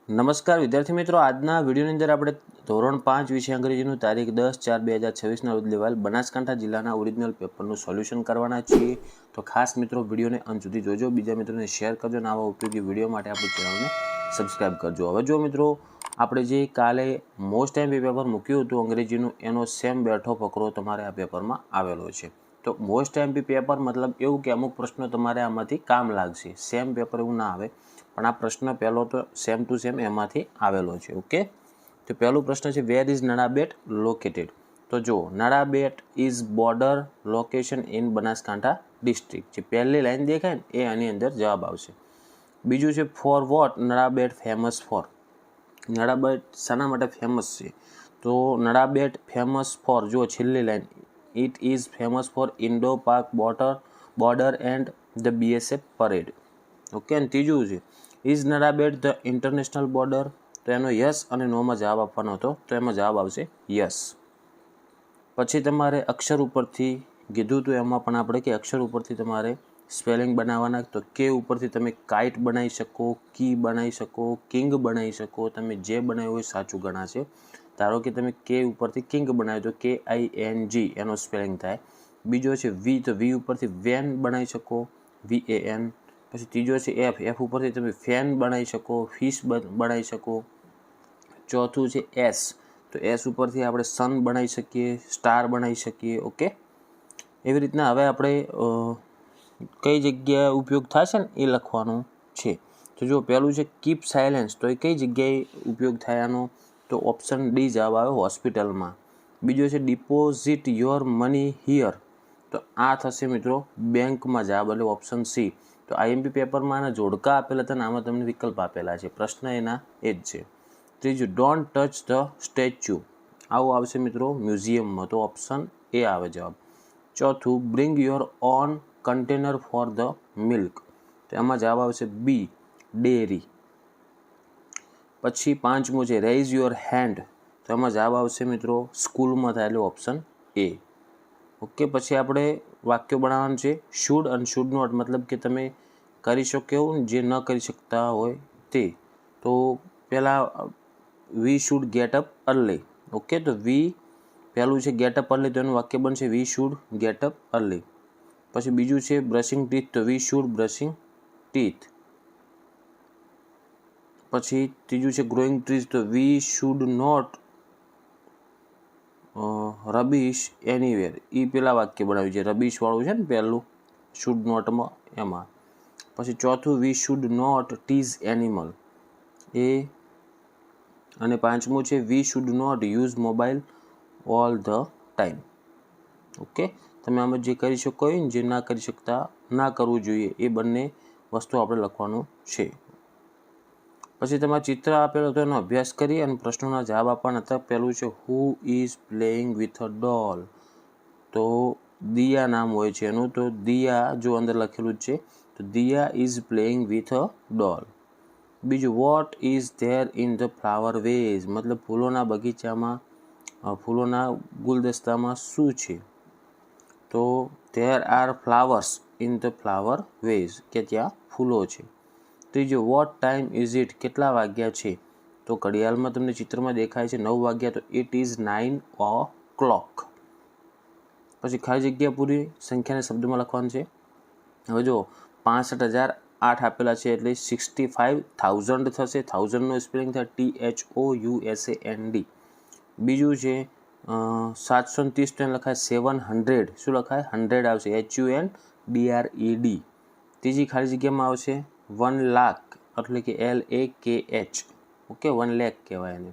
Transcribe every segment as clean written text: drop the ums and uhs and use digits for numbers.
નમસ્કાર વિદ્યાર્થી મિત્રો, આજના વિડીયોની અંદર આપણે ધોરણ 5 વિષય અંગ્રેજીનું તારીખ 10/4/2026 રોજ લેવાયેલ બનાસકાંઠા જિલ્લાના ઓરિજિનલ પેપરનું સોલ્યુશન કરવાના છીએ. તો ખાસ મિત્રો વિડીયોને અંત સુધી જોજો, બીજા મિત્રોને શેર કરજો અને આવા ઉપયોગી વિડીયો માટે આપણી ચેનલને સબસ્ક્રાઈબ કરજો. હવે જો મિત્રો, આપણે જે કાલે મોસ્ટ એમપી પેપર મૂક્યું હતું અંગ્રેજીનું, એનો સેમ બેઠો ફકરો તમારે આ પેપરમાં આવેલો છે. તો મોસ્ટ એમપી પેપર મતલબ એવું કે અમુક પ્રશ્નો તમારે આમાંથી કામ લાગશે. સેમ પેપર એવું ના આવે, પણ આ પ્રશ્ન પહેલો તો સેમ ટુ સેમ એમાંથી આવેલો છે. ઓકે, તો પહેલો પ્રશ્ન છે, વેર ઇઝ નડાબેટ લોકેટેડ? તો જો Nadabet is border location in Banaskantha district. જે પહેલી લાઈન દેખાય ને એ આની અંદર જવાબ આવશે. બીજું છે, for what Nadabet famous for? Nadabet શાના માટે ફેમસ છે? તો નડાબેટ ફેમસ ફોર, જો છેલ્લી line, it is famous for Indo Pak border and the BSF parade. Okay, અને ત્રીજું છે, is Nadabet the international border? તો એનો યસ અને નોમાં જવાબ આપવાનો હતો, તો એમાં જવાબ આવશે યસ. પછી તમારે અક્ષર ઉપરથી કીધું હતું, એમાં પણ આપણે કે અક્ષર ઉપરથી તમારે સ્પેલિંગ બનાવવાના. તો કે ઉપરથી તમે કાઇટ બનાવી શકો, કી બનાવી શકો, કિંગ બનાવી શકો. તમે જે બનાવ્યું હોય સાચું ગણાશે. ધારો કે તમે કે ઉપરથી કિંગ બનાવ્યું તો KING એનો સ્પેલિંગ થાય. બીજો છે વી, તો વી ઉપરથી વેન બનાવી શકો, VAN. પછી ત્રીજો છે એફ ઉપરથી તમે ફેન બનાવી શકો, ફિશ બનાવી શકો. ચોથું છે એસ, તો એસ ઉપરથી આપણે સન બનાવી શકીએ, સ્ટાર બનાવી શકીએ. ઓકે, એવી રીતના હવે આપણે કઈ જગ્યાએ ઉપયોગ થશે ને એ લખવાનું છે. તો જો પહેલું છે કીપ સાયલેન્સ, તો એ કઈ જગ્યાએ ઉપયોગ થાય આનો? તો ઓપ્શન ડી જવાબ આવે, હોસ્પિટલમાં. બીજો છે ડિપોઝિટ યોર મની હિયર, તો આ થશે મિત્રો બેંકમાં જવાબ, એટલે ઓપ્શન સી. તો IMP પેપરમાં આના જોડકા આપેલા હતા ને આમાં તમને વિકલ્પ આપેલા છે, પ્રશ્ન એના એ જ છે. ત્રીજું, ડોન્ટ ટચ ધ સ્ટેચ્યુ, આવું આવશે મિત્રો મ્યુઝિયમમાં, તો ઓપ્શન એ આવે જવાબ. ચોથું, bring your own container for the milk, તો એમાં જવાબ આવશે બી, ડેરી. પછી પાંચમું છે રેઇઝ યોર હેન્ડ, તો એમાં જવાબ આવશે મિત્રો સ્કૂલમાં થાય, એટલે ઓપ્શન એ. ઓકે, પછી આપણે વાક્યો બનાવવાનું છે. શુડ અને શુડ નોટ, મતલબ કે તમે કરી શકો એવું જે ન કરી શકતા હોય તે. તો પહેલાં we should get up early. Okay, તો વી પહેલું છે ગેટ અપ અર્લી, તો એનું વાક્ય બનશે we should get up early. પછી બીજું છે બ્રશિંગ ટીથ, તો વી શુડ બ્રશિંગ ટીથ. પછી ત્રીજું છે ગ્રોઈંગ ટ્રીઝ, તો we should not rubbish anywhere. એ પેલા વાક્ય બનાવ્યું છે, રબીશ વાળું છે ને પહેલું શુડ નોટમાં, એમાં. પછી ચોથું, we should not tease animal, એ. અને પાંચમું છે we should not use mobile all the time. Okay, તમે આમાં જે કરી શકો હોય ને જે ના કરી શકતા, ના કરવું જોઈએ, એ બંને વસ્તુ આપણે લખવાનું છે. પછી તમારે ચિત્ર આપેલું હતો એનો અભ્યાસ કરી અને પ્રશ્નોના જવાબ આપવાના હતા. પહેલું છે who is playing with a doll, તો દિયા નામ હોય છે એનું, તો દિયા જો અંદર લખેલું જ છે, તો Diya is playing with a doll. બીજું, what is there in the flower vase, મતલબ ફૂલોના બગીચામાં, ફૂલોના ગુલદસ્તામાં શું છે? તો there are flowers in the flower vase, કે ત્યાં ફૂલો છે. ત્રીજો, વોટ ટાઈમ ઇઝ ઇટ, કેટલા વાગ્યા છે? તો ઘડિયાળમાં તમને ચિત્રમાં દેખાય છે 9 વાગ્યા, તો ઇટ ઇઝ 9 o'clock. પછી ખાલી જગ્યા પૂરી સંખ્યાને શબ્દમાં લખવાનું છે. હવે જો 65,008 આપેલા છે, એટલે 65,000 થશે. 1000નો સ્પેલિંગ થાય THOUSAND. બીજું છે 730, તો એને લખાય 700, શું લખાય? 100 આવશે, HUNDRED. ત્રીજી ખાલી જગ્યામાં આવશે 1 લાખ, એટલે કે LAKH. ઓકે, 1 લાખ કહેવાય એને.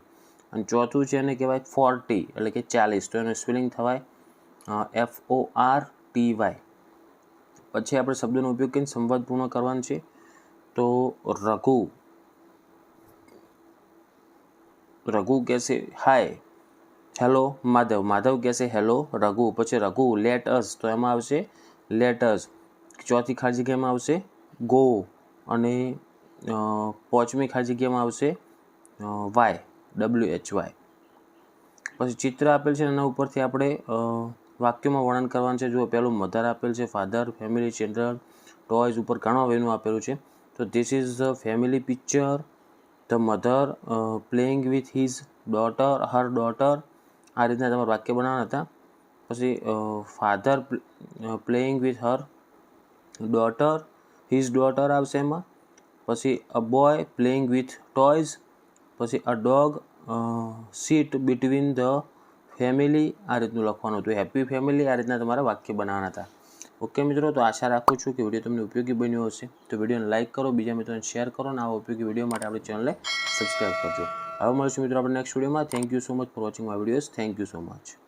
અને ચોથું છે એને કહેવાય 40, એટલે કે 40, તો એનું સ્પેલિંગ થવાય FORTY. પછી આપણે શબ્દોનો ઉપયોગ કરીને સંવાદ પૂર્ણ કરવાનો છે. તો રઘુ કહેશે હાય, હેલો માધવ, માધવ કહેશે હેલો રઘુ. પછી રઘુ લેટ અસ, તો એમાં આવશે લેટ અસ. ચોથી ખાલી જગ્યામાં આવશે ગો, અને પાંચમી ખાલી જગ્યામાં આવશે WHY. પછી ચિત્ર આપેલ છે એના ઉપરથી આપણે વાક્યોમાં વર્ણન કરવાનું છે. જો પહેલું મધર આપેલ છે, ફાધર, ફેમિલી, ચિલ્ડ્રન, ટોયઝ ઉપર ઘણું એનું આપેલું છે. તો this is the family picture, the mother playing with his daughter her daughter, આ રીતના તમારે વાક્ય બનાવવાના હતા. પછી father playing with her daughter, his daughter આવશે એમાં. પછી a boy playing with toys, પછી a dog sit between the family, આ રીતનું લખવાનું હતું. હેપી ફેમિલી, આ રીતના તમારે વાક્ય બનાવવાના હતા. ઓકે મિત્રો, તો આશા રાખું છું કે વિડીયો તમને ઉપયોગી બન્યો હશે. તો વિડીયોને લાઇક કરો, બીજા મિત્રોને શેર કરો અને આવા ઉપયોગી વિડીયો માટે આપણી ચેનલને સબસ્ક્રાઈબ કરજો. હવે મળીશું મિત્રો આપણે નેક્સ્ટ વિડીયોમાં. Thank you so much for watching my videos. Thank you so much.